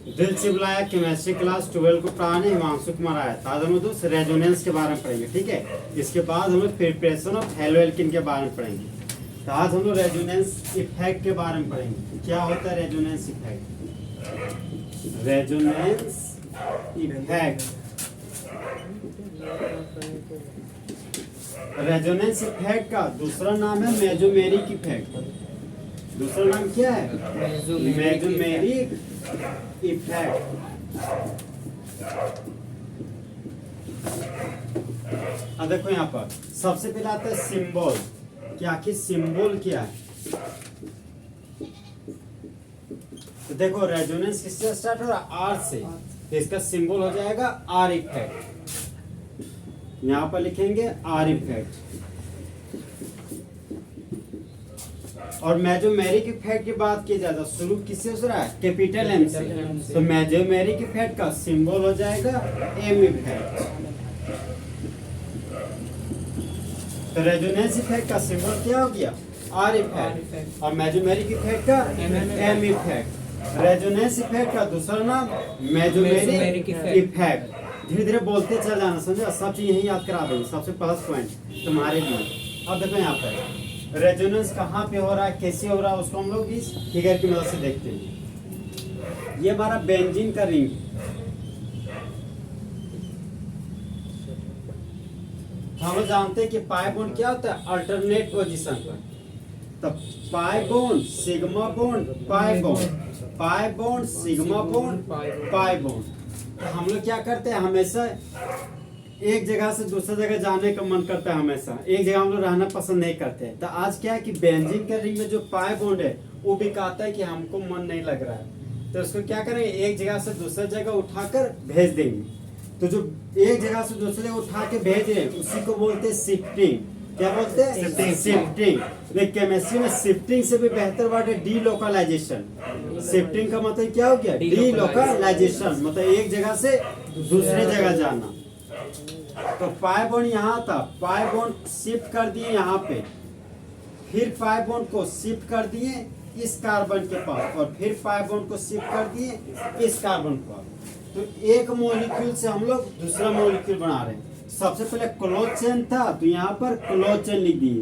दिल से बुलाया केमिस्ट्री क्लास 12 को पढ़ाने हिमांशु कुमार आया था। आज हम लोग दोस्त रेजोनेंस के बारे में पढ़ेंगे, ठीक है। इसके बाद हम लोग प्रिपरेशन ऑफ हेलो एल्किन के बारे में पढ़ेंगे। तो आज हम लोग रेजोनेंस इफेक्ट के बारे में पढ़ेंगे। क्या होता है resonance effect? Resonance effect, resonance effect का दूसरा नाम है मेसोमेरिक इफेक्ट। दूसरा नाम क्या है? Mesomeric effect. अब देखो यहाँ पर सबसे पहले आता है सिंबल। क्या आखिर सिंबल क्या है? तो देखो रेजोनेंस किससे स्टार्ट हो रहा है? आर से। तो इसका सिंबल हो जाएगा आर इफेक्ट। यहाँ पर लिखेंगे आर इफेक्ट। और मेसोमेरिक इफेक्ट की बात की जाए तो शुरू किससे हो रहा है? कैपिटल एम से। तो मेसोमेरिक इफेक्ट का सिंबल हो जाएगा एम इफेक्ट। तो रेजोनेंस इफेक्ट का सिंबल क्या हो गया? Are effect. और मेसोमेरिक इफेक्ट का एम इफेक्ट। रेजोनेंस इफेक्ट का दूसरा नाम मेसोमेरिक इफेक्ट। धीरे धीरे बोलते चल जाना, समझे? सब चीज यही याद करा देंगे। सबसे प्लस पॉइंट तुम्हारे लिए। अब देखो यहाँ पर रेजोनेंस कहाँ पे हो रहा है, कैसे हो रहा है, उसको हम लोग इस फिगर की मदद से देखते हैं। ये हमारा बेंजीन का रिंग है। हम लोग जानते हैं कि पाई बॉन्ड क्या होता है? अल्टरनेट पोजीशन पर। तब पाई bond, sigma bond, pi bond, pi bond, sigma bond, pi bond. तो हम लोग क्या करते हैं? हमेशा एक जगह से दूसरी जगह जाने का मन करता है। हमेशा एक जगह हम लोग रहना पसंद नहीं करते। तो आज क्या है कि बेंजीन के रिंग में जो पाई बॉन्ड है वो भी कहता है कि हमको मन नहीं लग रहा है। तो उसको क्या करेंगे? एक जगह से दूसरी जगह उठाकर भेज देंगे। तो जो एक जगह से दूसरी जगह उठा के भेज रहे हैं उसी को बोलते हैं शिफ्टिंग। क्या बोलते हैं? शिफ्टिंग। केमिस्ट्री में शिफ्टिंग से भी बेहतर वर्ड है डीलोकलाइजेशन। शिफ्टिंग का मतलब क्या हो गया? डीलोकलाइजेशन, मतलब एक जगह से दूसरे जगह जाना। तो पाई बॉन्ड यहाँ था, पाई बॉन्ड शिफ्ट कर दिए यहाँ पे, फिर पाई बॉन्ड को शिफ्ट कर दिए इस कार्बन के पास, और फिर पाई बॉन्ड को शिफ्ट कर दिए इस कार्बन पर। तो एक मॉलिक्यूल से हम लोग दूसरा मॉलिक्यूल बना रहे हैं। सबसे पहले क्लोज चेन था तो यहाँ पर क्लोज चेन लिख दिए।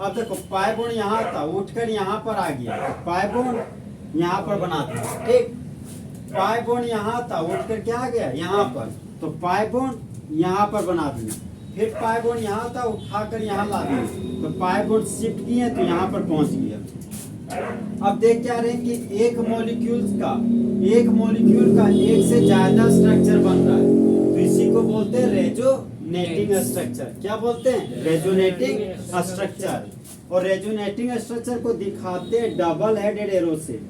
अब देखो पाई बॉन्ड यहाँ था, उठकर यहाँ पर आ गया, तो पाई बॉन्ड यहाँ पर बना दिया, ठीक। पाई बॉन्ड यहाँ था, उठकर क्या आ गया? यहाँ पर, तो पाई बॉन्ड यहाँ पर बना दिया। फिर पाई बॉन्ड यहाँ था, उठाकर यहाँ ला दिया, तो पाई बॉन्ड शिफ्ट किए तो यहाँ पर पहुंच गया। अब देख क्या रहे हैं कि एक मॉलिक्यूल का एक से ज्यादा स्ट्रक्चर बन रहा है, तो इसी को बोलते हैं रेजोनेटिंग स्ट्रक्चर। क्या बोलते हैं? Resonating structure. और रेजोनेटिंग स्ट्रक्चर को दिखाते हैं डबल हेडेड एरो से।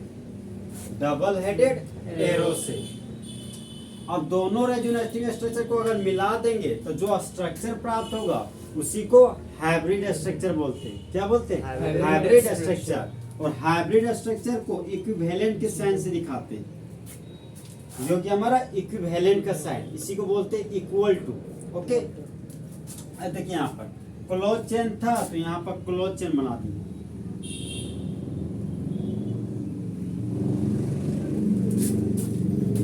डबल हेडेड एरो से। अब दोनों रेजोनेटिंग स्ट्रक्चर को अगर मिला देंगे तो जो स्ट्रक्चर प्राप्त होगा उसी को हाइब्रिड स्ट्रक्चर बोलते हैं। क्या बोलते हैं? Hybrid structure. और हाइब्रिड स्ट्रक्चर को इक्विवेलेंट के साइन से दिखाते हैं, जो कि हमारा इक्विवेलेंट का साइन, इसी को बोलते हैं इक्वल टू। ओके, देखिए यहाँ पर क्लोज चेन था तो यहाँ पर क्लोज चेन बना दिया।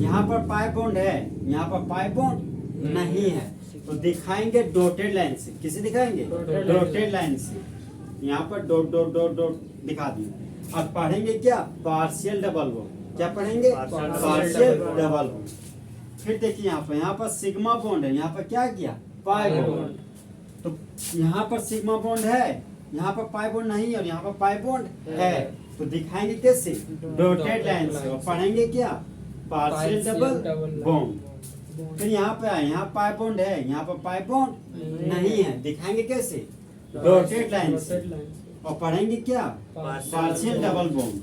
यहाँ पर पाई बॉन्ड है, यहाँ पर पाई बॉन्ड नहीं है, तो दिखाएंगे डॉटेड लाइन से। किसे दिखाएंगे? डॉटेड लाइन से। यहाँ पर डॉट डॉट डॉट डॉट दिखा दिया। अब पढ़ेंगे क्या? Partial double bond. क्या पढ़ेंगे? Partial double bond. फिर देखिए यहाँ पर सिग्मा बॉन्ड है, यहाँ पर क्या किया? पाई बॉन्ड। तो यहाँ पर सिग्मा बॉन्ड है, यहाँ पर पाई बॉन्ड नहीं है, और यहाँ पर पाई बॉन्ड है, तो दिखाएंगे कैसे? डॉटेड लाइन से। और पढ़ेंगे क्या? Partial double bond. फिर यहाँ पे आए, यहाँ पाई बॉन्ड है, यहाँ पर पाई बॉन्ड नहीं है, दिखाएंगे कैसे? डॉटेड लाइन से। और पढ़ेंगे क्या? Partial double bond.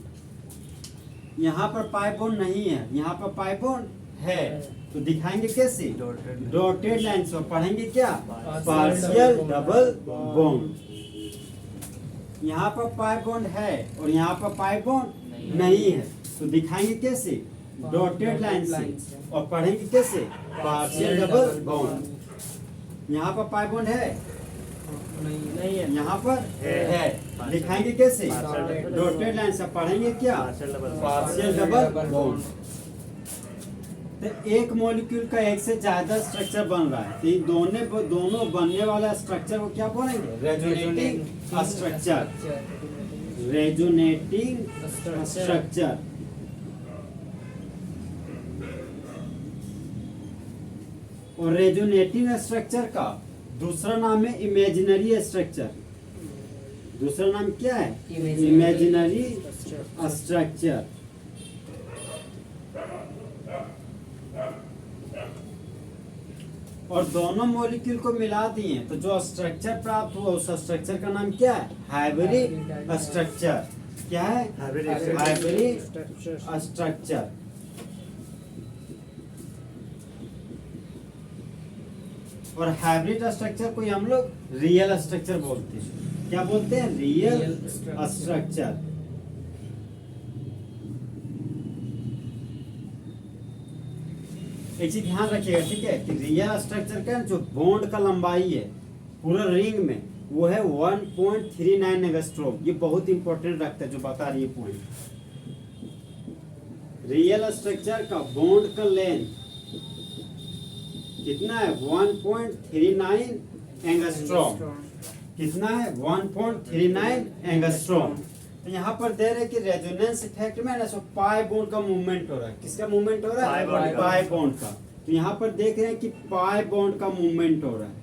यहाँ पर पाई बॉन्ड नहीं है, यहाँ पर पाई बॉन्ड है, तो दिखाएंगे कैसे? डॉटेड लाइन से। पढ़ेंगे क्या? Partial double bond. यहाँ पर पाई बॉन्ड है और यहाँ पर पाई बॉन्ड नहीं है, तो दिखाएंगे कैसे? डॉटेड लाइन से। और पढ़ेंगे कैसे? Partial double bond. यहाँ पर पाई बॉन्ड है, नहीं है। यहाँ पर है, लिखाएंगे कैसे? डॉटेड लाइन से पढ़ेंगे क्या? Partial double bond. तो एक मॉलिक्यूल का एक से ज्यादा स्ट्रक्चर बन रहा है, तो ये दोनों बनने वाला स्ट्रक्चर को क्या बोलेंगे? Resonating structure. Resonating structure. और रेजोनेटिंग स्ट्रक्चर का दूसरा नाम है इमेजिनरी स्ट्रक्चर। दूसरा नाम क्या है? Imaginary structure. और दोनों मॉलिक्यूल को मिला दिए तो जो स्ट्रक्चर प्राप्त हुआ उस स्ट्रक्चर का नाम क्या है? Hybrid structure. क्या है? Hybrid structure. और हाइब्रिड स्ट्रक्चर को हम लोग रियल स्ट्रक्चर बोलते हैं। क्या बोलते हैं? Real structure. एक चीज ध्यान रखिएगा, ठीक है, कि रियल स्ट्रक्चर का जो बॉन्ड का लंबाई है पूरा रिंग में वो है 1.39 एंगस्ट्रोम। ये बहुत इंपॉर्टेंट रखता है जो बता रही है पॉइंट। रियल स्ट्रक्चर का बॉन्ड का लेंथ कितना है? 1.39 एंगस्ट्रोम। कितना है? 1.39 एंगस्ट्रोम। तो यहाँ पर दे रहे कि रेजोनेंस इफेक्ट में ना सो पाई बॉन्ड का मूवमेंट हो रहा है। किसका मूवमेंट हो रहा है? पाई बॉन्ड का। तो यहाँ पर देख रहे हैं कि पाई बॉन्ड का मूवमेंट हो रहा है।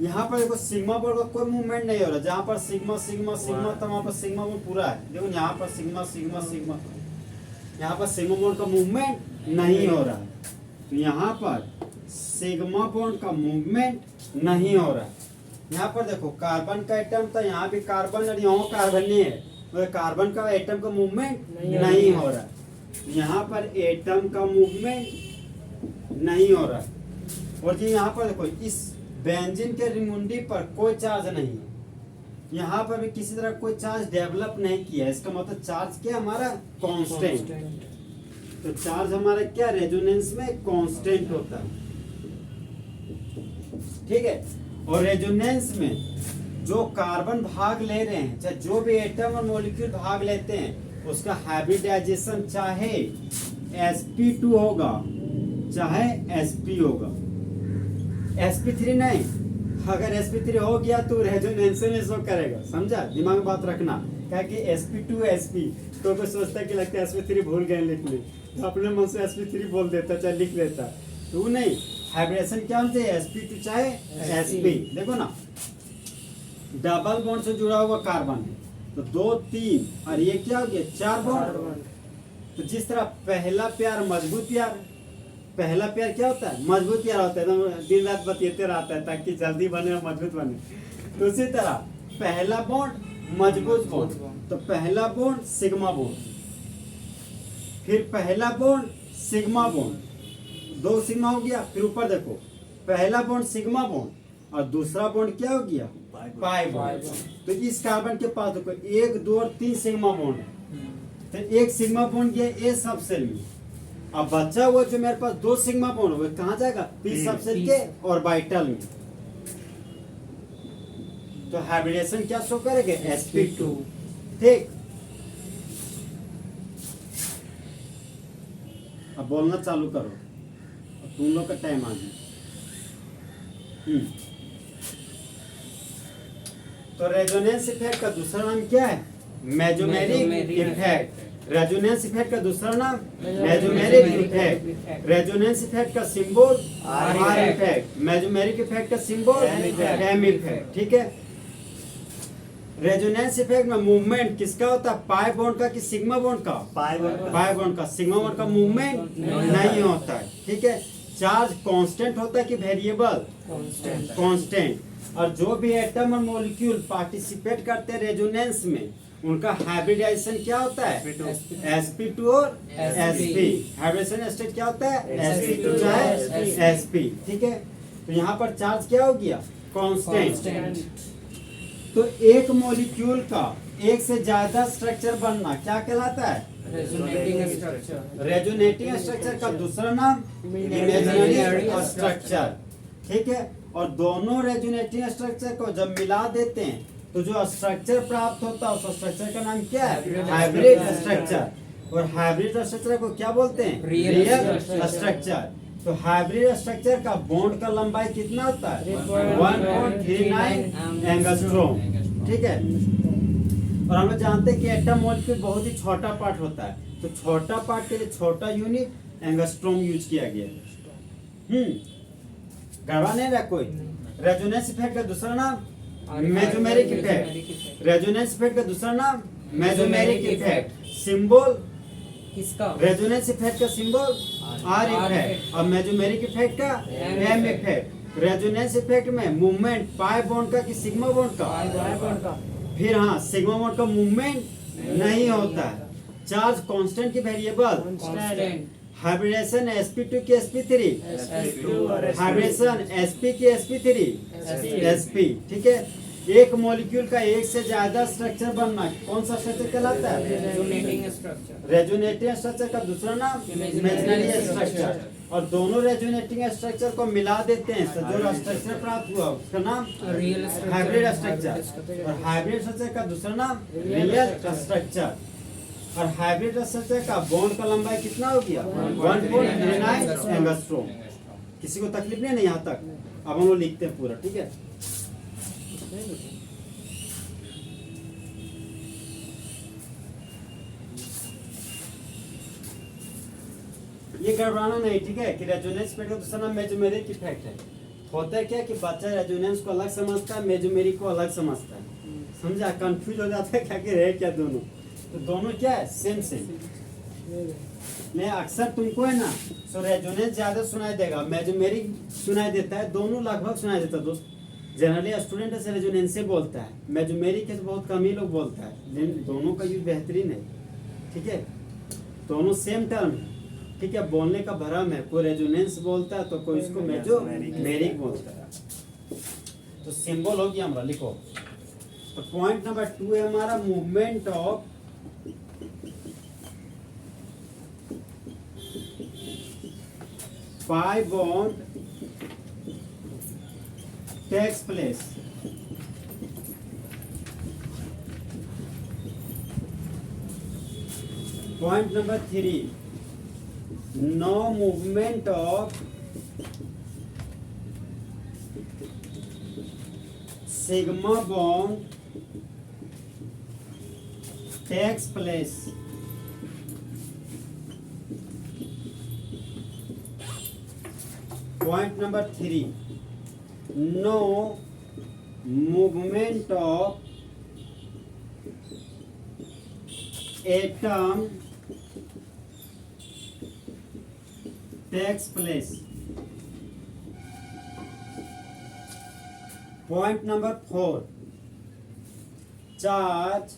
यहाँ पर देखो सिग्मा बॉन्ड का कोई मूवमेंट नहीं हो रहा। जहाँ पर सिग्मा सिग्मा सिग्मा था वहाँ पर सिग्मा बॉन्ड पूरा है। देखो यहाँ पर सिग्मा सिग्मा सिग्मा, यहाँ पर सिग्मा बॉन्ड का मूवमेंट नहीं हो रहा है। तो यहाँ पर सिग्मा बॉन्ड का मूवमेंट नहीं हो रहा है। यहाँ पर देखो कार्बन का एटम था, यहाँ भी कार्बन और यहाँ कार्बन नहीं है, तो कार्बन का एटम का मूवमेंट नहीं हो रहा है। यहाँ पर एटम का मूवमेंट नहीं हो रहा है। और जी यहाँ पर देखो इस बेंजीन के रिमुंडी पर कोई चार्ज नहीं है। यहाँ पर भी किसी तरह कोई चार्ज डेवलप नहीं किया है। इसका मतलब चार्ज क्या हमारा? कांस्टेंट। तो चार्ज हमारा क्या? रेजोनेंस में कांस्टेंट होता है। ठीक है। और रेजोनेंस में जो कार्बन भाग ले रहे हैं, चाहे जो भी एटम और मॉलिक्यूल भाग लेते हैं, उसका हाइब्रिडाइजेशन चाहे sp2 होगा चाहे sp होगा। sp3 नहीं। अगर sp3 हो गया तो रेजोनेंस में शो करेगा। समझा? दिमाग में बात रखना। क्या कि sp2 sp तो कोई सोचता कि लगता है sp3 भूल गए लिखने, तो अपने मन से sp3 बोल देता, चाहे लिख लेता। तो नहीं, हाइब्रिडेशन क्या होना चाहिए? sp2 चाहे sp। देखो ना, डबल बॉन्ड से जुड़ा हुआ कार्बन है तो 2 3 और ये क्या हो गया? 4 बॉन्ड। तो जिस तरह पहला प्यार मजबूत प्यार, पहला प्यार क्या होता है? मजबूत प्यार होता है। तो दिन रात बतियाते रहता है ताकि जल्दी बने और मजबूत बने। तो उसी तरह पहला बॉन्ड मजबूत बॉन्ड, तो पहला बॉन्ड सिग्मा बॉन्ड, फिर पहला बॉन्ड सिग्मा बॉन्ड, 2 सिग्मा हो गया। फिर ऊपर देखो, पहला बॉन्ड सिग्मा बॉन्ड और दूसरा बॉन्ड क्या हो गया? पाई बॉन्ड। तो इस कार्बन के पास देखो 1 2 और 3 सिग्मा बॉन्ड है। तो एक सिग्मा बॉन्ड गया ए सब सेल में। अब बचा हुआ जो मेरे पास 2 सिग्मा बॉन्ड वो कहाँ जाएगा? पी सब सेल के ऑर्बिटल में। तो हाइब्रिडेशन क्या शो करेंगे? sp2। ठीक। अब बोलना चालू करो, तुम लोग का टाइम आ गया। तो रेजोनेंस इफेक्ट का दूसरा नाम क्या है? Mesomeric effect. रेजोनेंस इफेक्ट का दूसरा नाम मेसोमेरिक इफेक्ट। रेजोनेंस इफेक्ट का symbol are effect. Mesomeric effect का सिंबल एम इफेक्ट। ठीक है। रेजोनेंस इफेक्ट में मूवमेंट किसका होता है? पाई बॉन्ड का कि सिग्मा बॉन्ड का? पाई बॉन्ड का। सिग्मा बॉन्ड का मूवमेंट नहीं होता है। ठीक है। चार्ज कांस्टेंट होता है कि वेरिएबल? कांस्टेंट। और जो भी एटम और मॉलिक्यूल पार्टिसिपेट करते हैं रेजोनेंस में, उनका हाइब्रिडाइजेशन क्या होता है? sp2 और sp। हाइब्रिडेशन स्टेट क्या होता है? sp2 चाहे sp। ठीक है। तो यहाँ पर चार्ज क्या हो गया? कांस्टेंट। तो एक मॉलिक्यूल का एक से ज्यादा स्ट्रक्चर बनना क्या कहलाता है? रेजोनेटिंग स्ट्रक्चर का दूसरा नाम इमेजिनरी स्ट्रक्चर। ठीक है। और दोनों रेजोनेटिंग स्ट्रक्चर को जब मिला देते हैं तो जो स्ट्रक्चर प्राप्त होता है उस स्ट्रक्चर का नाम क्या है? Hybrid structure. और हाइब्रिड स्ट्रक्चर को क्या बोलते हैं? Real structure. तो हाइब्रिड स्ट्रक्चर का बॉन्ड का लंबाई कितना होता है? 1.39 एंगस्ट्रोम। ठीक है। और हम लोग जानते हैं कि एटम मॉलिक्यूल बहुत ही छोटा पार्ट होता है, तो छोटा पार्ट के लिए छोटा यूनिट एंगस्ट्रोम यूज किया गया। गड़बड़ नहीं रहा कोई। रेजोनेंस इफेक्ट का दूसरा नाम मेसोमेरिक इफेक्ट। रेजोनेंस इफेक्ट का दूसरा नाम मेसोमेरिक इफेक्ट। सिंबल किसका? रेजोनेंस इफेक्ट का सिंबल आर इफेक्ट और मेसोमेरिक इफेक्ट का एम इफेक्ट। रेजोनेंस इफेक्ट में मूवमेंट पाई बॉन्ड का कि सिग्मा बॉन्ड का? फिर हाँ, सिग्मा बॉन्ड का मूवमेंट नहीं होता है। चार्ज कांस्टेंट की वेरिएबल हाइब्रिडेशन sp2 की sp3, हाइब्रिडेशन sp की sp3 sp। ठीक है। एक मॉलिक्यूल का एक से ज्यादा स्ट्रक्चर बनना कौन सा स्ट्रक्चर कहलाता है? Resonating structure. रेजोनेटिंग स्ट्रक्चर का दूसरा नाम इमेजिनरी स्ट्रक्चर। और दोनों रेजोनेटिंग स्ट्रक्चर को मिला देते हैं तो जो स्ट्रक्चर प्राप्त हुआ उसका नाम रियल हाइब्रिड स्ट्रक्चर। और हाइब्रिड स्ट्रक्चर का दूसरा नाम रियल स्ट्रक्चर। और हाइब्रिड स्ट्रक्चर का बॉन्ड का लंबाई कितना हो गया? 1.39 एंगस्ट्रोम। किसी को तकलीफ नहीं यहाँ तक? अब हम लोग लिखते हैं पूरा। ठीक है। ये गड़बड़ाना नहीं। ठीक है कि रेजोनेंस इफेक्ट का दूसरा नाम मेसोमेरिक इफेक्ट है। होता है क्या कि बच्चा रेजोनेंस को अलग समझता है, मेसोमेरिक को अलग समझता है। समझा? कंफ्यूज हो जाता है क्या कि रहे क्या दोनों। तो दोनों क्या है? सेम मैं अक्सर तुमको है ना सो रेजोनेंस ज्यादा सुनाई देगा, मेसोमेरिक सुनाई देता है, दोनों लगभग सुनाई देता है दोस्त। जनरली स्टूडेंट से रेजोनेंस से बोलता है, मेसोमेरिक है बहुत कम ही लोग बोलता है, लेकिन दोनों का यूज बेहतरीन है। ठीक है। दोनों सेम टर्म है। ठीक है। बोलने का भरम है, कोई रेजोनेंस बोलता है तो कोई इसको मेसोमेरिक बोलता है। तो सिंबल हो गया हमारा, लिखो। तो पॉइंट नंबर 2 है हमारा movement of pi bond takes place. Point number 3, no movement of sigma bond takes place. Point number 3, no movement of atom takes place. Point number 4, charge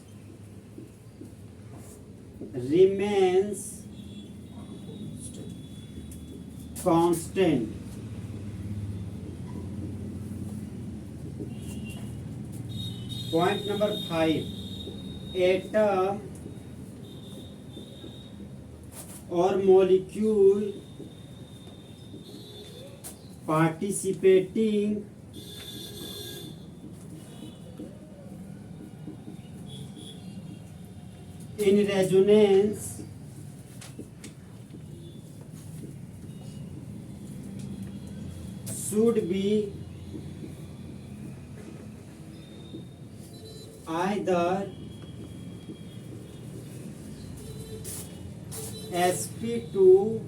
remains constant. Point number 5, atom or molecule participating in resonance should be either sp2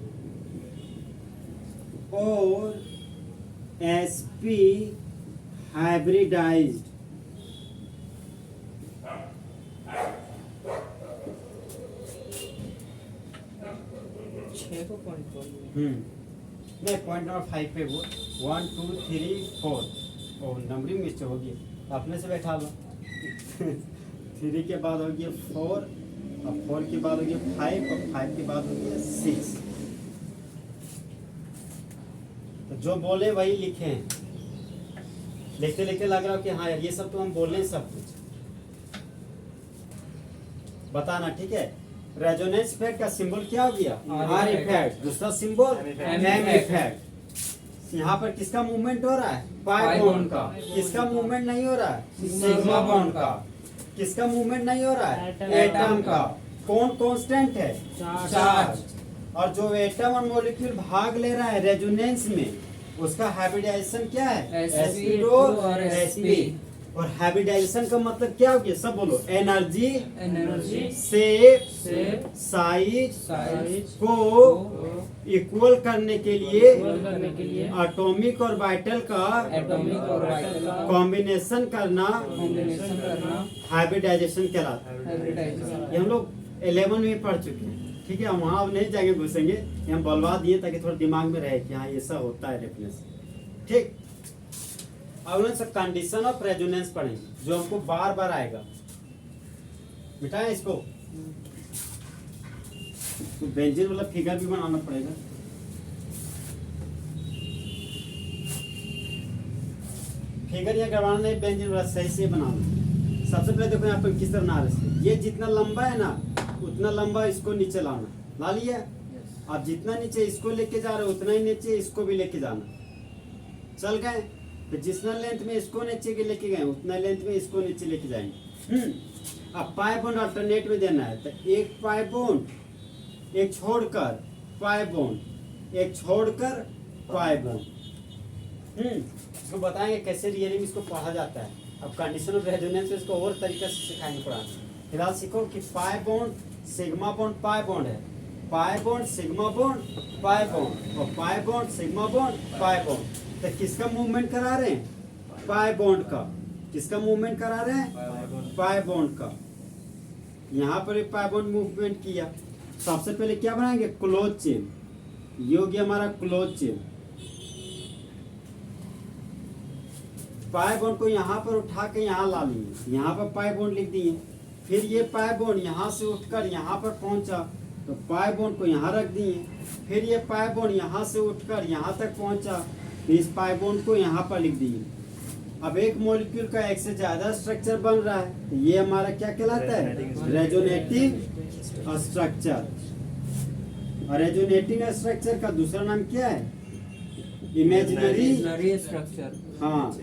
or sp hybridized. नहीं, point number 5 पे वो 1 2 3 4 और numbering mistake होगी, अपने से बैठा लो। 3 के बाद हो गया 4 और 4 के बाद हो गया 5 और 5 के बाद हो गया 6। तो जो बोले वही लिखे हैं। लिखते लिखते लग रहा हो कि हाँ ये सब तो हम बोल रहे हैं सब कुछ बताना। ठीक है। रेजोनेंस इफेक्ट का सिंबल क्या हो गया? Are effect. दूसरा सिंबल एम इफेक्ट। यहाँ पर किसका मूवमेंट हो रहा है? पाई पाई बॉन्ड बॉन्ड का। का। किसका मूवमेंट नहीं हो रहा है? सिग्मा सिग्मा बॉन्ड बॉन्ड का। का। किसका मूवमेंट नहीं हो रहा है? एटम एटम का। का। कौन कांस्टेंट है? चार्ज। और जो एटम और मॉलिक्यूल भाग ले रहा है रेजोनेंस में, उसका हाइब्रिडाइजेशन क्या है? sp2 और sp। और हाइब्रिडाइजेशन का मतलब क्या हो गया? सब बोलो। Energy energy shape shape size size को को इक्वल करने के लिए करने के लिए एटॉमिक और वाइटल का एटॉमिक और वाइटल का कॉम्बिनेशन करना कॉम्बिनेशन करना हाइब्रिडाइजेशन कहलाता है। हाइब्रिडाइजेशन। ये हम लोग 11 में पढ़ चुके हैं, ठीक है। हम वहाँ अब नहीं जाएंगे, घुसेंगे। ये हम बलवा दिए ताकि थोड़ा दिमाग में रहे कि हाँ ऐसा होता है रेफरेंस, ठीक। अब ना सब कंडीशन ऑफ रेजोनेंस पढ़ेंगे जो हमको बार बार आएगा। मिटाएं इसको, तो बेंजीन वाला फिगर भी बनाना पड़ेगा। फिगर यहाँ करवाना नहीं, बेंजीन वाला सही से बनाना। सबसे पहले देखो यहाँ पर किस तरह बना रहे हैं। ये जितना लंबा है ना उतना लंबा इसको नीचे लाना, ला लिया। अब जितना नीचे इसको लेके जा रहे हो उतना ही नीचे इसको भी लेके जाना। चल गए, तो जितना लेंथ में इसको नीचे के लेके गए उतना लेंथ में इसको नीचे लेके जाएंगे। अब पाई बॉन्ड अल्टरनेट में देना है, तो एक पाई बॉन्ड एक छोड़कर पाई बॉन्ड, एक छोड़कर पाई बॉन्ड। इसको बताएंगे कैसे रियली में इसको पढ़ा जाता है। अब कंडीशन ऑफ रेजोनेंस में इसको और तरीके से सिखाएंगे पढ़ाना। फिलहाल सीखो कि pi bond sigma bond pi bond है, pi bond sigma bond pi bond, और pi bond sigma bond pi bond. तो किसका मूवमेंट करा रहे हैं? पाई बॉन्ड का। किसका मूवमेंट करा रहे हैं? पाई बॉन्ड का। यहाँ पर एक पाई बॉन्ड मूवमेंट किया। सबसे पहले क्या बनाएंगे? Close chain. ये हो गया हमारा क्लोज चेन। पाई बॉन्ड को यहाँ पर उठा के यहाँ ला लिए, यहाँ पर पाई बॉन्ड लिख दिए। फिर ये पाई बॉन्ड यहाँ से उठकर यहाँ पर पहुंचा, तो पाई बॉन्ड को यहाँ रख दिए। फिर ये पाई बॉन्ड यहाँ से उठकर यहाँ तक पहुंचा, तो इस पाई बॉन्ड को यहाँ पर लिख दिए। अब एक मॉलिक्यूल का एक से ज्यादा स्ट्रक्चर बन रहा है, तो ये हमारा क्या कहलाता है? Resonating structure. और रेजोनेटिंग स्ट्रक्चर का दूसरा नाम क्या है? इमेजिनरी। Imaginary structure. हाँ,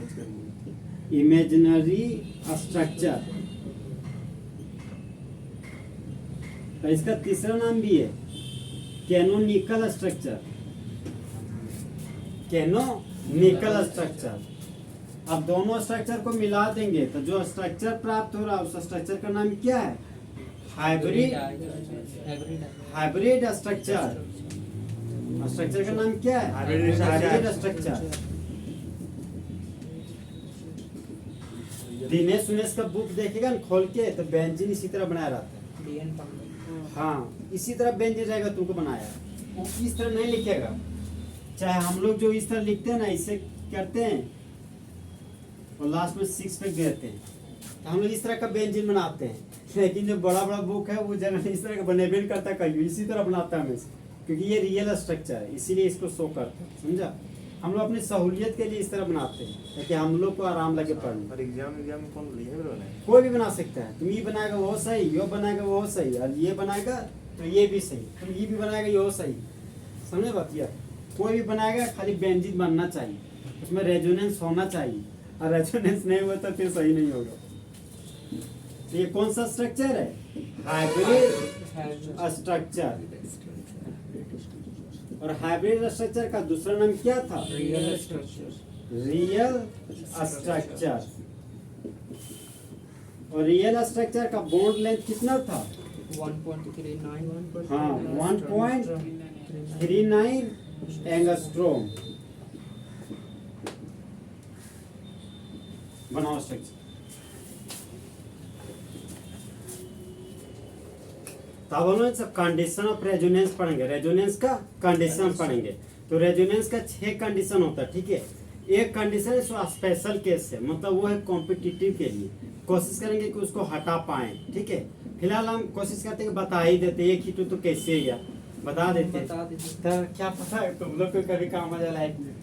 इमेजिनरी स्ट्रक्चर। तो इसका तीसरा नाम भी है कैनोनिकल स्ट्रक्चर। Canonical structure. अब दोनों स्ट्रक्चर को मिला देंगे तो जो स्ट्रक्चर प्राप्त हो रहा है उस स्ट्रक्चर का नाम क्या है? हाइब्रिड। Hybrid structure. स्ट्रक्चर का नाम क्या है? Hybrid structure. दिनेश सुनेश का बुक देखेगा ना खोल के, तो बेंजीन इसी तरह बनाया रहता है। हाँ, इसी तरह बेंजीन रहेगा तुमको बनाया। वो इस तरह नहीं लिखेगा। चाहे हम लोग जो इस तरह लिखते हैं ना, इसे करते हैं और लास्ट में 6 पे देते हैं, तो हम लोग इस तरह का बेंजीन बनाते हैं। लेकिन जो बड़ा बड़ा बुक है वो जनरली इस तरह का बनेबे करता, कहीं इसी तरह बनाता है हमेशा, क्योंकि ये रियल स्ट्रक्चर है, इसीलिए इसको शो करते हैं। समझा? हम लोग अपनी सहूलियत के लिए इस तरह बनाते हैं ताकि हम लोग को आराम लगे पढ़ने। और एग्जाम में कौन बनाए? कोई भी बना सकता है। तुम ये बनाएगा वो सही, यो बनाएगा वो सही, और ये बनाएगा तो ये भी सही, तुम ये भी बनाएगा ये वो सही। समझे बात? यार कोई भी बनाएगा, खाली बेंजीन बनना चाहिए, उसमें रेजोनेंस होना चाहिए, और रेजोनेंस नहीं हुआ तो फिर सही नहीं होगा। तो ये कौन सा स्ट्रक्चर है? Hybrid structure. और हाइब्रिड स्ट्रक्चर का दूसरा नाम क्या था? Real structure. Real structure. और रियल स्ट्रक्चर का बॉन्ड लेंथ कितना था? 1.39। हाँ, 1.39 एंगस्ट्रोम। बनाओ स्ट्रक्चर। तब हम लोग सब कंडीशन ऑफ रेजोनेंस पढ़ेंगे। रेजोनेंस का कंडीशन पढ़ेंगे। तो रेजोनेंस का 6 कंडीशन होता है, ठीक है। एक कंडीशन है सो स्पेशल केस है, मतलब वो है कॉम्पिटिटिव के लिए। कोशिश करेंगे कि उसको हटा पाए, ठीक है। फिलहाल हम कोशिश करते हैं कि बता ही देते, एक ही तो कैसे गया बता देते। तो क्या पता है तुम लोग को कभी काम आ जाए लाइफ में।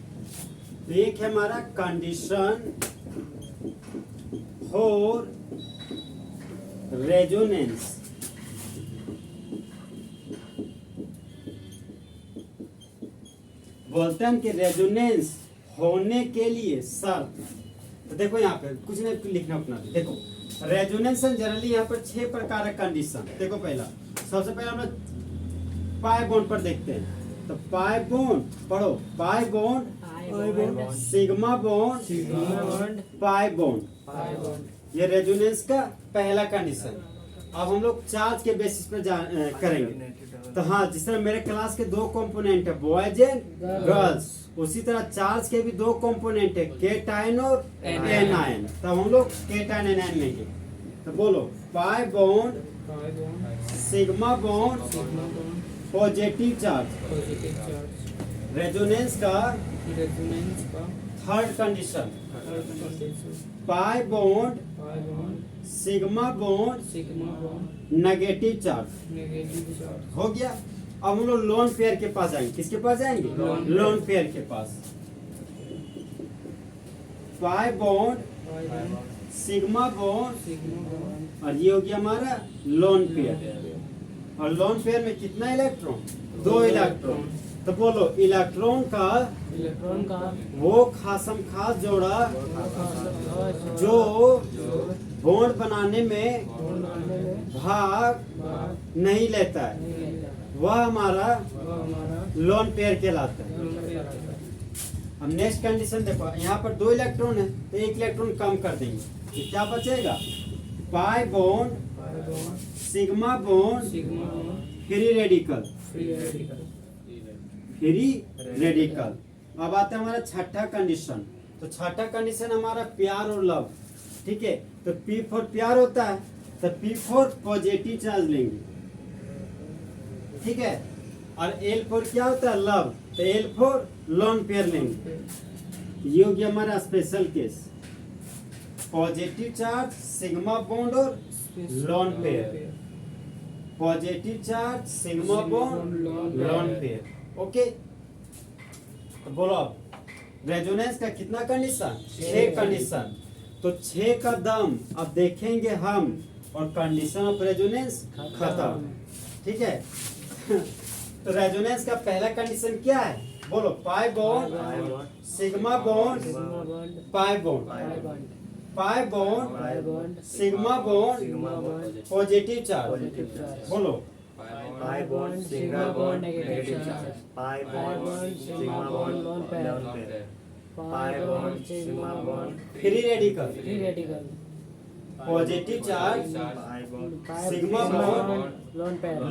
तो एक है हमारा कंडीशन फॉर रेजोनेंस। बोलते हैं कि रेजोनेंस होने के लिए शर्त। तो देखो यहाँ पे कुछ नहीं लिखना अपना, देखो रेजोनेंस जनरली यहाँ पर 6 प्रकार का कंडीशन। देखो पहला, सबसे पहले हम लोग पाई बॉन्ड पर देखते हैं। तो पाई बॉन्ड पढ़ो, पाई bond, sigma bond, pi bond, ये रेजोनेंस का पहला कंडीशन। अब हम लोग चार्ज के बेसिस पर करेंगे। तो हाँ, जिस तरह मेरे क्लास के 2 कंपोनेंट है, बॉयज एंड गर्ल्स, उसी तरह चार्ज के भी 2 कंपोनेंट है, केटायन और एनायन। तब हम लोग केटायन एनायन लेंगे। तो बोलो, pi bond, sigma bond, positive charge. Resonance का third condition, pi bond, sigma bond, negative charge. हो गया। अब हम लोग लोन पेयर के पास जाएंगे। किसके पास जाएंगे? लोन पेयर के पास। पाई बॉन्ड, सिग्मा बॉन्ड, और ये हो गया हमारा लोन पेयर। और लोन पेयर में कितना इलेक्ट्रॉन? 2 इलेक्ट्रॉन। तो बोलो, इलेक्ट्रॉन का वो खासम खास जोड़ा जो बॉन्ड बनाने में भाग नहीं लेता है, वह हमारा लोन पेयर कहलाता है। अब नेक्स्ट कंडीशन देखो, यहाँ पर 2 इलेक्ट्रॉन है तो 1 इलेक्ट्रॉन कम कर देंगे, तो क्या बचेगा? पाई bond, sigma bond, free radical, free radical. अब आता है हमारा छठा कंडीशन। तो छठा कंडीशन हमारा प्यार और लव। ठीक है, तो P फॉर प्यार होता है, तो P फॉर पॉजिटिव चार्ज लेंगे। ठीक है, और L फॉर क्या होता है? लव, तो L फॉर लोन पेयर लेंगे। ये हो गया हमारा special case, positive charge, sigma bond और lone pair. Positive charge, sigma bond, lone pair. Okay, तो बोलो अब रेजोनेंस का कितना कंडीशन? 6 कंडीशन। तो 6 का दम अब देखेंगे हम, और कंडीशन ऑफ रेजोनेंस खत्म। ठीक है। तो रेजोनेंस का पहला कंडीशन क्या है? बोलो, pi bond, sigma bond, pi bond, pi bond, sigma bond, positive charge. बोलो, pi bond, sigma bond, negative charge. Pi bond, sigma bond, lone pair. Pi bond, sigma bond, free radical, positive charge, pi bond, sigma bond,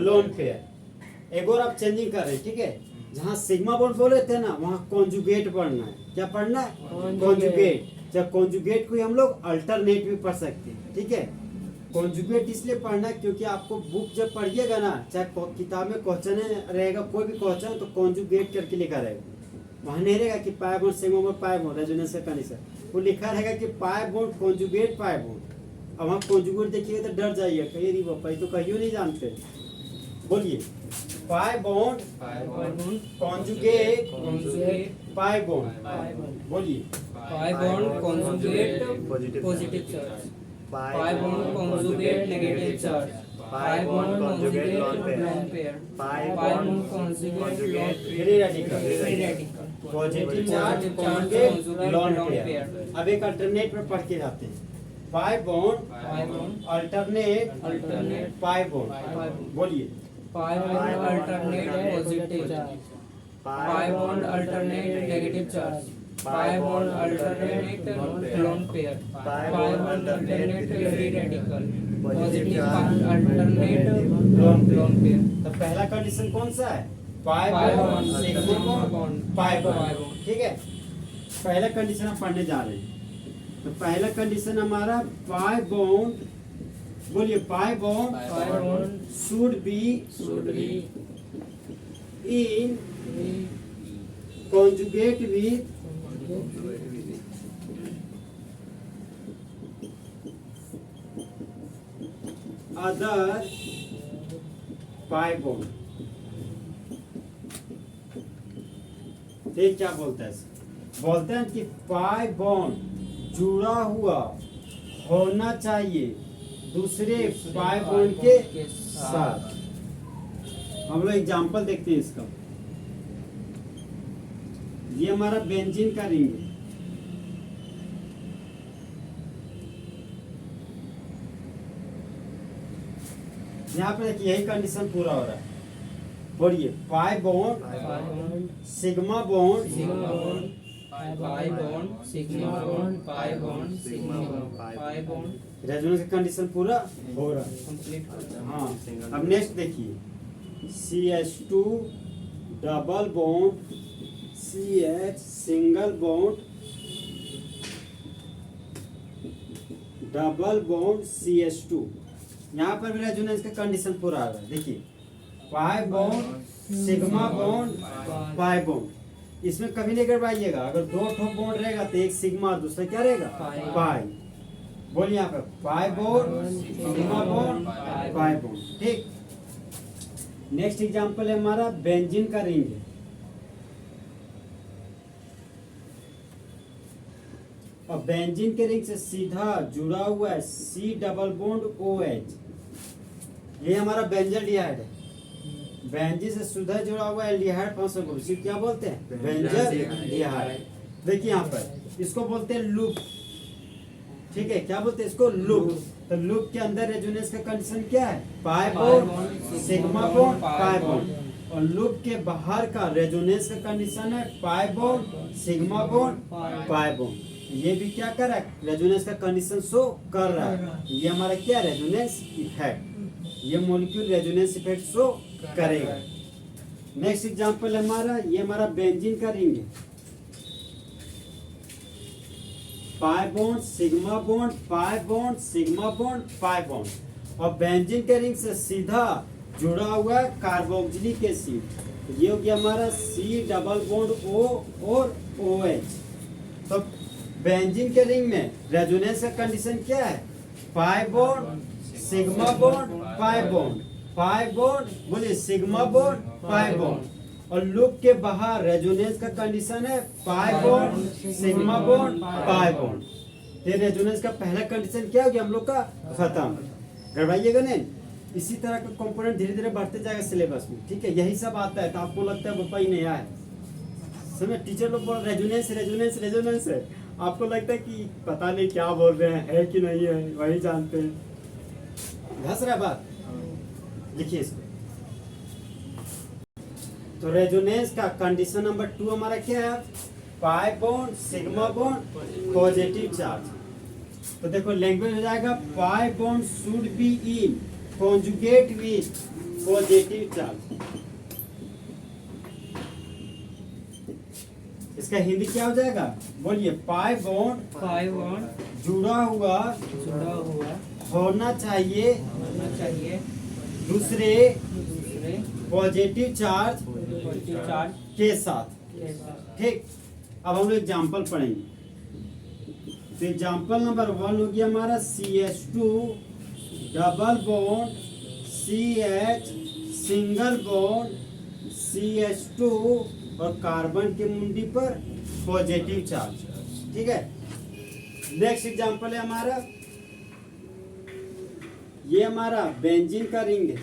lone pair. एक और आप changing कर रहे हैं। ठीक है, जहाँ सिग्मा बॉन्ड बोले थे ना, वहाँ कॉन्जुगेट पढ़ना है। क्या पढ़ना है? कॉन्जुगेट। जब कॉन्जुगेट को हम लोग अल्टरनेट भी पढ़ सकते हैं। ठीक है, कॉन्जुगेट इसलिए पढ़ना क्योंकि आपको बुक जब पढ़िएगा ना, चाहे किताब में क्वेश्चन रहेगा, कोई भी क्वेश्चन, तो कॉन्जुगेट करके लिखा रहेगा। वहाँ नहीं रहेगा कि pi bond, sigma bond, pi bond, resonance का कंडीशन। वो लिखा रहेगा कि pi bond, conjugate, pi bond. अब हम कॉन्जुगेट देखिएगा तो डर जाइए, कहिए री बापा, तो कहियो नहीं जानते। बोलिए, pi bond, conjugate, pi bond. बोलिए, pi bond conjugate positive charge, pi bond conjugate negative charge, pi bond conjugate lone pair, pi bond conjugate free radical, free radical, positive charge, conjugate, lone pair. अब एक alternate में पढ़ के जाते हैं। Pi bond, alternate, pi bond. बोलिए, pi bond alternate positive charge, pi bond alternate negative charge, pi bond alternate lone pair, pi bond alternate free radical, positive alternate lone pair. तो पहला कंडीशन कौन सा है? Pi pi bond, bond, sigma bond, pi pi bond. Bond. ठीक है, पहला condition हम पढ़ने जा रहे हैं। तो पहला कंडीशन हमारा पाई बॉन्ड, बोलिए, pi bond should be in conjugate with other pi bond। क्या बोलता है? बोलते हैं कि पाई बॉन्ड जुड़ा हुआ होना चाहिए दूसरे पाई बॉन्ड के साथ। हम लोग एग्जांपल देखते हैं इसका। ये हमारा बेंजीन का रिंग है। यहाँ पे देखिए यही कंडीशन पूरा हो रहा है। बोलिए pi bond sigma bond sigma bond pi bond sigma bond pi bond sigma bond pi bond resonance का कंडीशन पूरा हो रहा है। कंप्लीट हो जाए। हाँ, अब नेक्स्ट देखिए CH2 double bond CH single bond double bond CH2। यहाँ पर भी रेजोनेंस का कंडीशन पूरा आ रहा है। देखिए पाई bond sigma bond pi bond, इसमें कभी नहीं गड़बड़ाइएगा। अगर दो ठो बॉन्ड रहेगा तो एक सिग्मा दूसरा क्या रहेगा पाई। बोलिए यहाँ पे पाई bond sigma bond pi bond. ठीक, नेक्स्ट एग्जांपल है हमारा बेंजीन का रिंग है। और बेंजीन के रिंग से सीधा जुड़ा हुआ है C डबल बॉन्ड OH। ये हमारा बेंजल्डिहाइड है। बेंजीन से सीधा जुड़ा हुआ एल्डिहाइड फंक्शनल ग्रुप, इसे क्या बोलते हैं? बेंजल्डिहाइड। देखिए यहाँ पर इसको बोलते हैं लूप। ठीक है, क्या बोलते हैं इसको? लूप। तो लूप के अंदर रेजोनेंस का कंडीशन क्या है? Pi bond sigma bond pi bond. और लूप के बाहर का रेजोनेंस का कंडीशन है pi bond sigma bond pi bond. ये भी क्या कर रहा है? रेजोनेंस का कंडीशन शो कर रहा है। ये हमारा क्या? Resonance effect. ये मॉलिक्यूल रेजोनेंस इफेक्ट शो करेगा। नेक्स्ट एग्जांपल है हमारा, ये हमारा बेंजीन का रिंग है। Pi bond sigma bond pi bond sigma bond pi bond. और बेंजीन के रिंग से सीधा जुड़ा हुआ है कार्बोक्सिलिक एसिड। ये हो गया हमारा C डबल बॉन्ड O और OH। तो बेंजीन के रिंग में रेजोनेंस का कंडीशन क्या है? Pi bond sigma bond pi bond pi bond, बोलिए सिग्मा बॉन्ड पाई बॉन्ड। और लूप के बाहर रेजोनेंस का कंडीशन है pi bond sigma bond pi bond. ये रेजोनेंस का पहला कंडीशन क्या हो गया हम लोग का? खत्म। गड़बड़ाइएगा नहीं। इसी तरह का कंपोनेंट धीरे धीरे बढ़ते जाएगा सिलेबस में। ठीक है, यही सब आता है। तो आपको लगता है पापा ही नहीं आया समय, टीचर लोग बोल रेजोनेंस रेजोनेंस रेजोनेंस है, आपको लगता है कि पता नहीं क्या बोल रहे हैं, है कि नहीं है, वही जानते हैं। घस रहा बात, लिखिए इसको। तो रेजोनेंस का कंडीशन नंबर 2 हमारा क्या है? Pi bond sigma bond positive charge. तो देखो लैंग्वेज हो जाएगा pi bond should be in conjugate with positive charge. इसका हिंदी क्या हो जाएगा? बोलिए पाई बॉन्ड जुड़ा हुआ होना चाहिए दूसरे पॉजिटिव चार्ज के साथ। ठीक, अब हम लोग एग्जाम्पल पढ़ेंगे। तो एग्जाम्पल नंबर 1 हो गया हमारा CH2 double bond CH single bond CH2 और कार्बन के मुंडी पर पॉजिटिव चार्ज। ठीक है, नेक्स्ट एग्जांपल है हमारा, ये हमारा बेंजीन का रिंग है।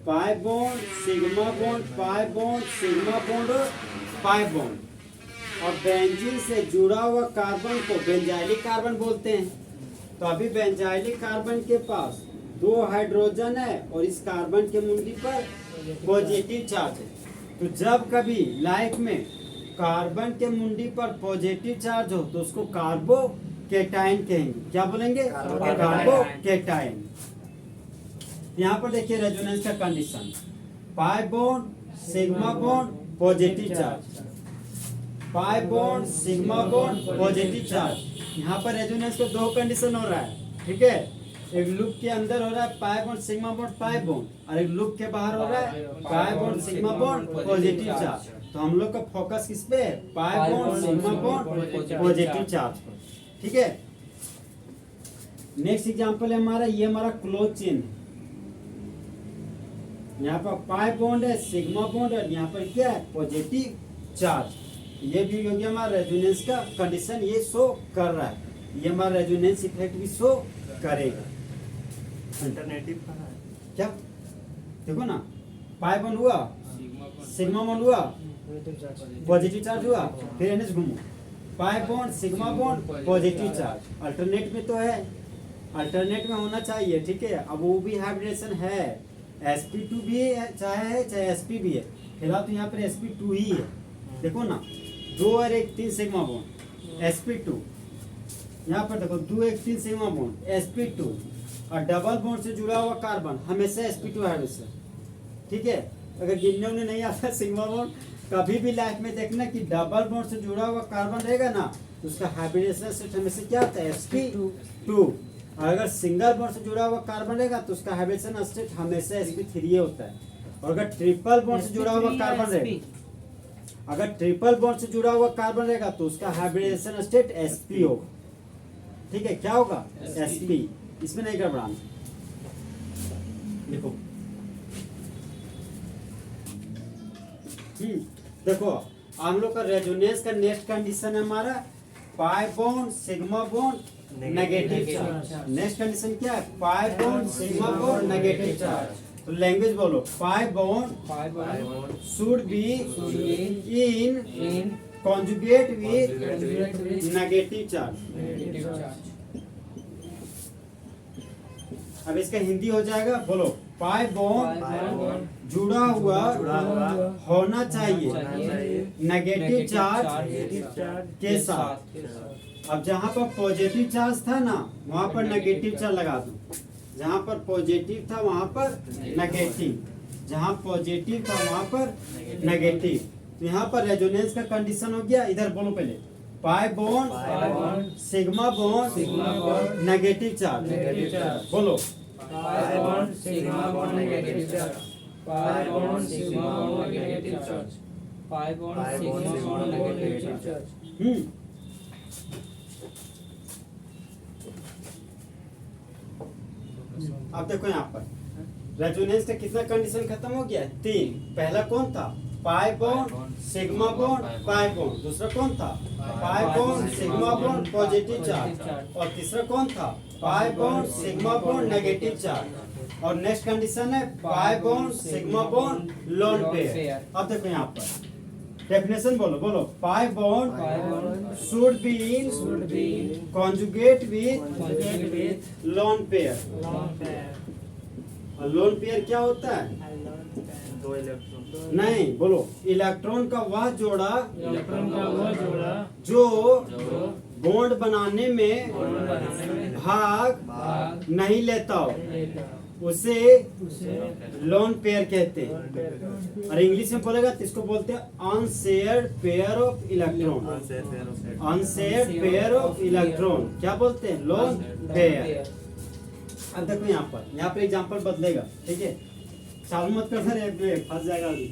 Pi bond sigma bond pi bond sigma bond और पाई बॉन्ड। और बेंजीन से जुड़ा हुआ कार्बन को बेंजाइलिक कार्बन बोलते हैं। तो अभी बेंजाइलिक कार्बन के पास 2 हाइड्रोजन है और इस कार्बन के मुंडी पर पॉजिटिव चार्ज है। तो जब कभी लाइफ में कार्बन के मुंडी पर पॉजिटिव चार्ज हो तो उसको कार्बोकेटाइन कहेंगे। क्या बोलेंगे? कार्बोकेटाइन। यहाँ पर देखिए रेजोनेंस का condition, pi bond sigma bond positive charge pi bond sigma bond positive charge. यहाँ पर रेजोनेंस का 2 कंडीशन हो रहा है। ठीक है, एक लूप के अंदर हो रहा है pi bond sigma bond pi bond और एक लूप के बाहर हो रहा है pi bond sigma bond positive charge. तो हम लोग का फोकस किस पे है? Pi bond sigma bond positive charge पर। ठीक है, नेक्स्ट एग्जांपल है हमारा, ये हमारा क्लोज चेन है। यहाँ पर पाई बॉन्ड है सिग्मा बॉन्ड और यहाँ पर क्या है? Positive charge. ये भी हो गया हमारा रेजोनेंस का कंडीशन, ये शो कर रहा है। ये हमारा रेजोनेंस इफेक्ट भी शो करेगा। अल्टरनेटिव कहाँ है? क्या देखो ना, पाई बॉन्ड हुआ सिग्मा बॉन्ड हुआ, पॉजिटिव चार्ज हुआ, फिर NH घूमो, पाई bond sigma bond positive charge, alternate में तो है, अल्टरनेट में होना चाहिए, ठीक है। अब वो भी हाइब्रिडेशन है, sp2 भी है, चाहे sp भी है, फिलहाल तो यहाँ पर sp2 ही है। देखो ना, 2 और 1 3 सिग्मा बॉन्ड sp2, यहाँ पर देखो 2 1 3 सिग्मा बॉन्ड sp2, और डबल बॉन्ड से जुड़ा हुआ कार्बन हमेशा sp2 हाइब्रिडेशन, ठीक है। अगर गिनने उन्हें नहीं आता सिग्मा बॉन्ड, कभी भी लाइफ में देखना कि डबल बॉन्ड से जुड़ा हुआ कार्बन रहेगा ना, तो उसका हाइब्रिडेशन स्टेट हमेशा क्या होता है, sp2। और अगर सिंगल बॉन्ड से जुड़ा हुआ कार्बन रहेगा तो उसका हाइब्रिडेशन स्टेट हमेशा sp3 होता है। और अगर ट्रिपल बॉन्ड से जुड़ा हुआ कार्बन रहेगा, अगर ट्रिपल बॉन्ड से जुड़ा हुआ कार्बन रहेगा तो उसका हाइब्रिडेशन स्टेट sp होगा, ठीक है। क्या होगा, sp, इसमें नहीं घबराना। देखो देखो हम लोग का रेजोनेंस का नेक्स्ट कंडीशन है हमारा पाई bond sigma bond negative charge. Next condition क्या है, pi bond sigma bond negative charge. तो लैंग्वेज बोलो, pi bond should be in conjugate with negative charge. अब इसका हिंदी हो जाएगा, बोलो, पाई बॉन्ड जुड़ा हुआ होना चाहिए नेगेटिव चार्ज के साथ। अब जहाँ पर पॉजिटिव चार्ज था ना, वहाँ पर नेगेटिव चार्ज लगा दो, जहाँ पर पॉजिटिव था वहाँ पर नेगेटिव, जहाँ पॉजिटिव था वहाँ पर नेगेटिव। तो यहाँ पर रेजोनेंस का कंडीशन हो गया। इधर बोलो पहले, pi bond sigma bond negative charge. बोलो, pi bond sigma bond negative charge, pi bond sigma bond negative charge, pi bond sigma bond negative charge. अब देखो यहाँ पर रेजोनेंस का कितना कंडीशन खत्म हो गया है, 3। पहला कौन था, पाई bond sigma bond pi bond. दूसरा कौन था, पाई bond sigma bond positive charge. और तीसरा कौन था, पाई bond sigma bond negative charge. और नेक्स्ट कंडीशन है pi bond sigma bond lone pair. अब देखो यहाँ पर डेफिनेशन बोलो, बोलो, pi bond should be in conjugate with lone pair. और लोन पेयर क्या होता है, 2 इलेक्ट्रॉन। नहीं, बोलो, इलेक्ट्रॉन का वह जोड़ा जो बॉन्ड बनाने में भाग नहीं लेता हो, उसे लोन पेयर कहते हैं। और इंग्लिश में बोलेगा तो इसको बोलते हैं unshared pair of electron. Unshared pair of electron क्या बोलते हैं, लोन पेयर। अब देखो यहाँ पर एग्जांपल बदलेगा, ठीक है। चालू मत करना रे, फंस जाएगा अभी।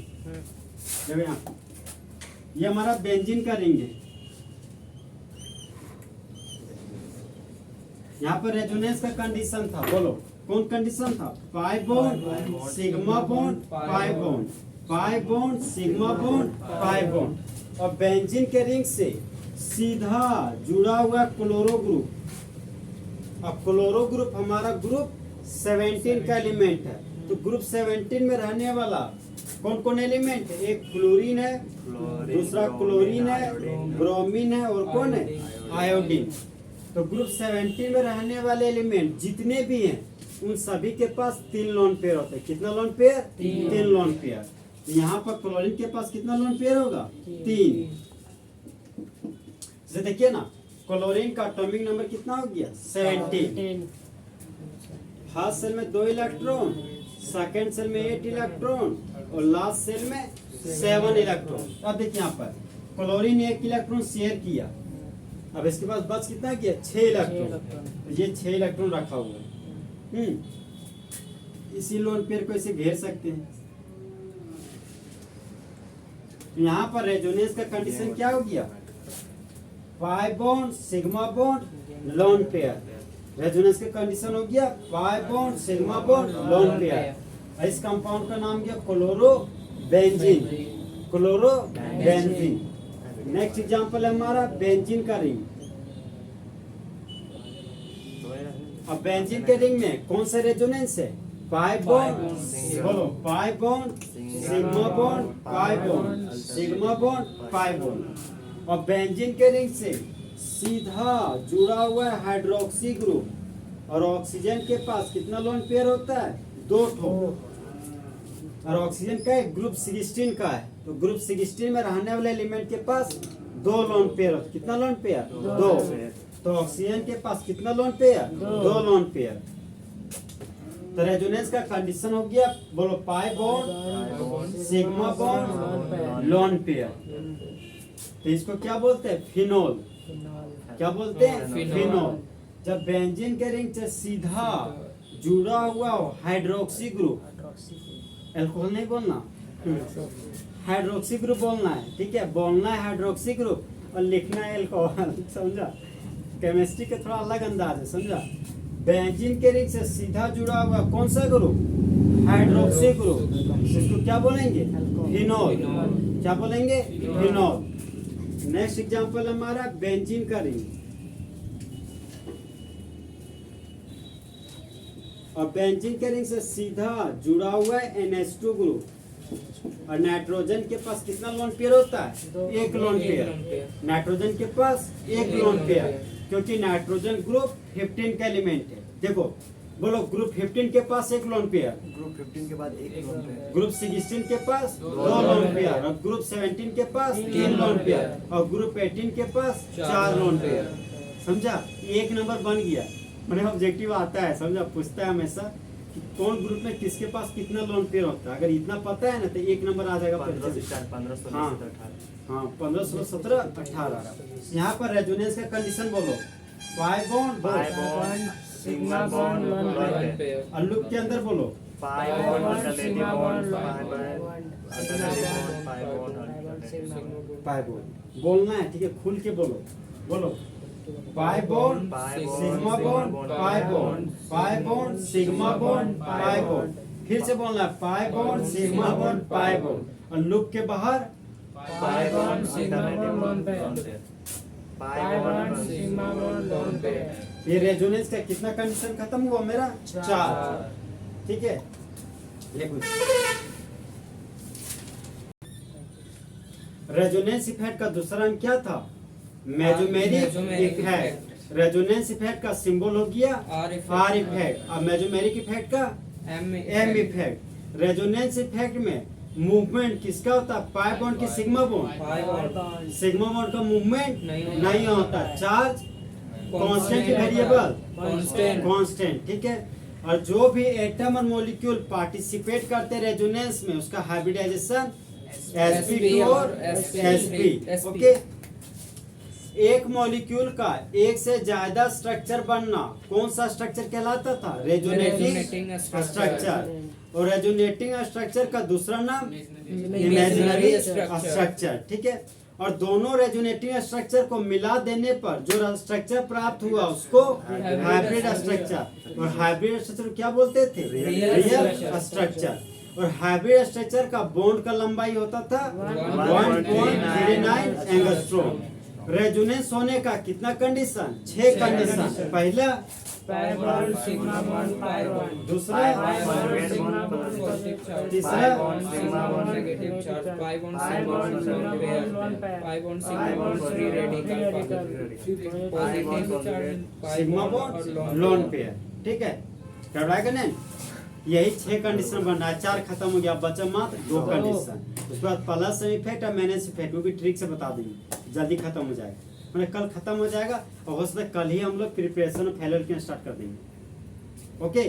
देखो यहाँ, ये हमारा बेंजीन का रिंग है। यहाँ पर रेजोनेंस का कंडीशन था, बोलो कौन कंडीशन था, पाई bond sigma bond pi bond, pi bond sigma bond pi bond. और बेंजीन के रिंग से सीधा जुड़ा हुआ क्लोरो ग्रुप। अब क्लोरो ग्रुप हमारा ग्रुप 17 का एलिमेंट है। तो ग्रुप 17 में रहने वाला कौन कौन एलिमेंट है, एक क्लोरीन है, दूसरा क्लोरीन है, ब्रोमीन है, और कौन है, आयोडीन। तो ग्रुप 17 में रहने वाले एलिमेंट जितने भी हैं उन सभी के पास 3 लोन पेयर होते हैं। कितना लोन पेयर, 3 लोन पेयर। तो यहाँ पर क्लोरीन के पास कितना लोन पेयर होगा, 3। जैसे देखिए ना, क्लोरीन का एटॉमिक नंबर कितना हो गया, 17। फर्स्ट सेल में 2 इलेक्ट्रॉन, सेकेंड सेल में 8 इलेक्ट्रॉन, और लास्ट सेल में 7 इलेक्ट्रॉन। अब देखिए यहाँ पर क्लोरीन 1 इलेक्ट्रॉन शेयर किया, अब इसके पास बच कितना किया, 6 इलेक्ट्रॉन। तो ये 6 इलेक्ट्रॉन रखा हुआ है। इसी लोन पेयर को इसे घेर सकते हैं। यहाँ पर रेजोनेंस का कंडीशन क्या हो गया, पाई bond sigma bond lone pair. Resonance का कंडीशन हो गया पाई bond sigma bond lone pair. इस कंपाउंड का नाम गया chloro benzene, chloro benzene. Next example है हमारा बेंजीन का रिंग। अब बेंजीन के रिंग में कौन सा रेजोनेंस है, पाई बॉन्ड बोलो pi bond sigma bond pi bond sigma bond pi bond. और बेंजीन के रिंग से सीधा जुड़ा हुआ है हाइड्रोक्सी ग्रुप और ऑक्सीजन के पास कितना लोन पेयर होता है 2 ठो और ऑक्सीजन का है ग्रुप 16 का है तो ग्रुप 16 में रहने वाले एलिमेंट के पास 2 लोन पेयर होता है। कितना लोन पेयर 2 तो ऑक्सीजन के पास कितना लोन पेयर 2 लोन पेयर। तो रेजोनेंस का कंडीशन हो गया बोलो pi bond sigma bond lone pair. तो इसको क्या बोलते हैं फिनोल क्या बोलते हैं फिनोल। जब बेंजीन के रिंग से सीधा जुड़ा हुआ हाइड्रोक्सी ग्रुप अल्कोहल नहीं बोलना हाइड्रोक्सी ग्रुप बोलना है ठीक है बोलना है हाइड्रोक्सी ग्रुप और लिखना है अल्कोहल समझा। केमिस्ट्री का थोड़ा अलग अंदाज है समझा। बेंजीन के रिंग से सीधा जुड़ा हुआ कौन सा ग्रुप हाइड्रोक्सी ग्रुप इसको क्या बोलेंगे फिनोल क्या बोलेंगे फिनोल। नेक्स्ट एग्जांपल हमारा बेंजीन का रिंग और बेंजीन के रिंग से सीधा जुड़ा हुआ है NH2 ग्रुप और नाइट्रोजन के पास कितना लोन पेयर होता है 1 लोन पेयर। नाइट्रोजन के पास 1 लोन पेयर क्योंकि नाइट्रोजन ग्रुप 15 का एलिमेंट है। देखो बोलो ग्रुप 15 के पास 1 लोन पेयर ग्रुप 15 के बाद 1 लोन पेयर ग्रुप 16 के पास 2 लोन पेयर और ग्रुप 17 के पास 3 लोन पेयर और ग्रुप 18 के पास 4 लोन पेयर समझा। 1 नंबर बन गया मैंने ऑब्जेक्टिव आता है समझा पूछता है हमेशा कि कौन ग्रुप में किसके पास कितना लोन पेयर होता है। अगर इतना पता है ना तो 1 नंबर आ जाएगा 15 से 4 15 16 हाँ। 17 हाँ 15 16 17 18। यहाँ पर रेजोनेंस का कंडीशन बोलो pi bond pi bond sigma bond lone pair और लूप के अंदर बोलो pi bond alternative bond pi bond alternative bond pi bond alternative pi bond बोलना है ठीक है खुल के बोलो बोलो pi bond sigma bond pi bond sigma bond pi bond. फिर से बोलना है pi bond sigma bond pi bond और लूप के बाहर पाई bond sigma bond lone pair pi bond sigma bond lone pair. ये रेजोनेंस का कितना कंडीशन खत्म हुआ मेरा 4 ठीक है। देखो रेजोनेंस इफेक्ट का दूसरा नाम क्या था मेजोमेरिक इफेक्ट। रेजोनेंस इफेक्ट का सिंबल हो गया आर इफेक्ट और मेजोमेरिक इफेक्ट का एम इफेक्ट। रेजोनेंस इफेक्ट में मूवमेंट किसका होता है पाई बॉन्ड की सिग्मा बॉन्ड सिग्मा बॉन्ड का मूवमेंट नहीं होता चार्ज कांस्टेंट वेरिएबल कांस्टेंट ठीक है। और जो भी एटम और मॉलिक्यूल पार्टिसिपेट करते हैं रेजोनेंस में उसका हाइब्रिडाइजेशन sp2 और sp ओके। एक मॉलिक्यूल का एक से ज्यादा स्ट्रक्चर बनना कौन सा स्ट्रक्चर कहलाता था रेजोनेटिंग स्ट्रक्चर और रेजोनेटिंग स्ट्रक्चर का दूसरा नाम इमेजिनरी स्ट्रक्चर ठीक है। और दोनों रेजोनेटिंग स्ट्रक्चर को मिला देने पर जो स्ट्रक्चर प्राप्त हुआ उसको हाइब्रिड स्ट्रक्चर और हाइब्रिड स्ट्रक्चर क्या बोलते थे रियल स्ट्रक्चर। और हाइब्रिड स्ट्रक्चर का बॉन्ड का लंबाई होता था 1.39 एंगस्ट्रॉम। रेजोनेंस होने का कितना कंडीशन 6 कंडीशन। पहला pi bond sigma bond pi bond दूसरा pi bond sigma bond positive charge तीसरा pi bond sigma bond negative charge pi bond sigma bond lone pair pi bond sigma bond free radical positive charge sigma bond lone pair ठीक है। Diagonal यही 6 condition बनना है 4 खत्म हो गया बचा मात्र 2 कंडीशन। उसके बाद प्लस इफेक्ट और माइनस इफेक्ट वो भी ट्रिक से बता देंगे जल्दी खत्म हो जाएगा मैंने कल खत्म हो जाएगा और हो सकता है कल ही हम लोग प्रिपरेशन और फेलियर की स्टार्ट कर देंगे ओके।